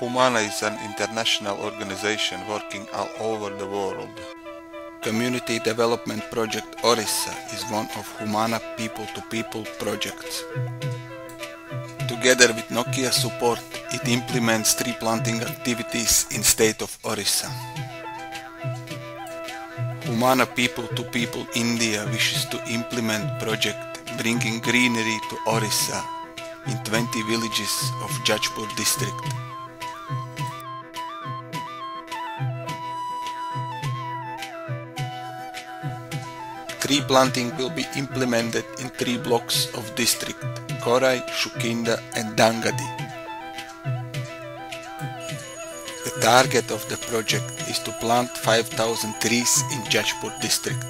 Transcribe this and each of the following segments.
Humana is an international organization working all over the world. Community Development Project Orissa is one of Humana people-to-people projects. Together with Nokia support, it implements tree planting activities in state of Orissa. Humana People-to-People India wishes to implement project bringing greenery to Orissa in 20 villages of Jajpur district. Tree planting will be implemented in 3 blocks of district: Korai, Shukinda and Dangadi. The target of the project is to plant 5,000 trees in Jajpur district.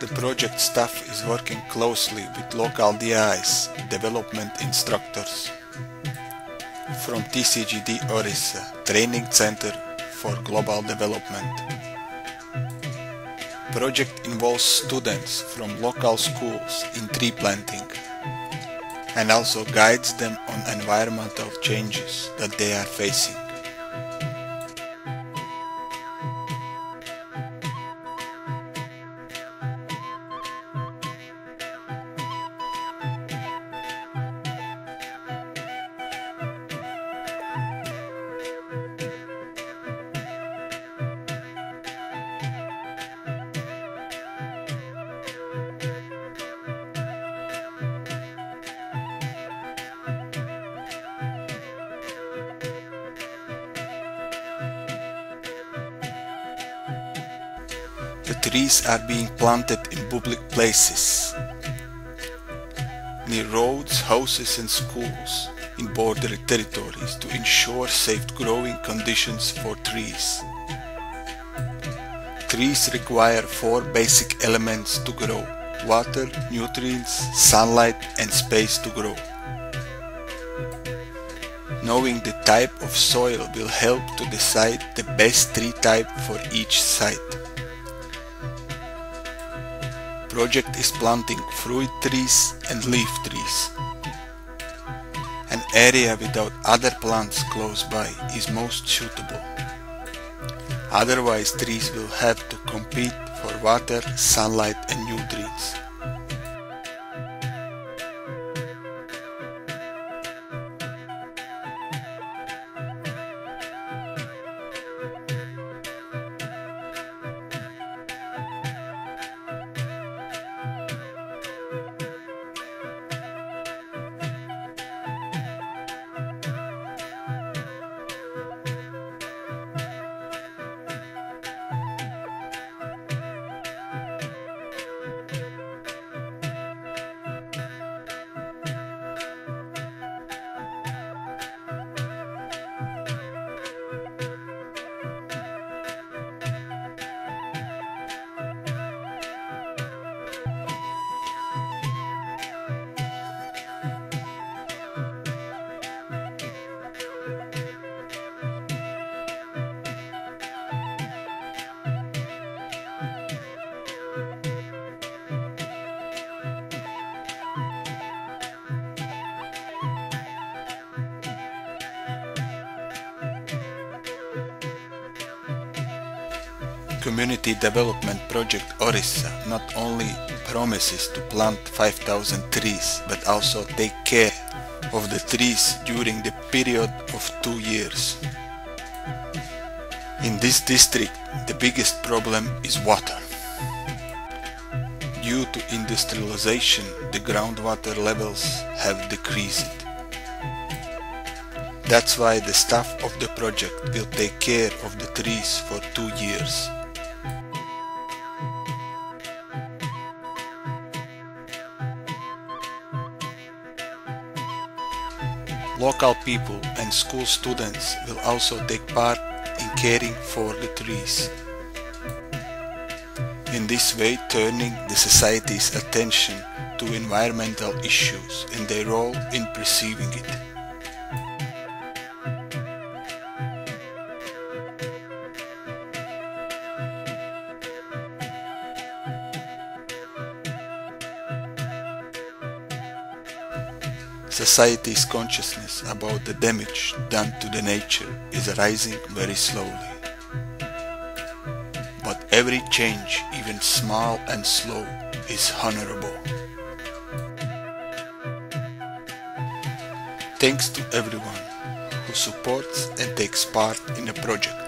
The project staff is working closely with local DIs, development instructors, from TCGD Orissa, Training Center for Global Development. Project involves students from local schools in tree planting and also guides them on environmental changes that they are facing. The trees are being planted in public places, near roads, houses and schools, in border territories to ensure safe growing conditions for trees. Trees require 4 basic elements to grow: water, nutrients, sunlight and space to grow. Knowing the type of soil will help to decide the best tree type for each site. Project is planting fruit trees and leaf trees. An area without other plants close by is most suitable. Otherwise, trees will have to compete for water, sunlight and nutrients. Community Development Project Orissa not only promises to plant 5,000 trees but also take care of the trees during the period of 2 years. In this district, the biggest problem is water. Due to industrialization, the groundwater levels have decreased. That's why the staff of the project will take care of the trees for 2 years. Local people and school students will also take part in caring for the trees. In this way, turning the society's attention to environmental issues and their role in perceiving it. Society's consciousness about the damage done to the nature is rising very slowly. But every change, even small and slow, is honorable. Thanks to everyone who supports and takes part in the project.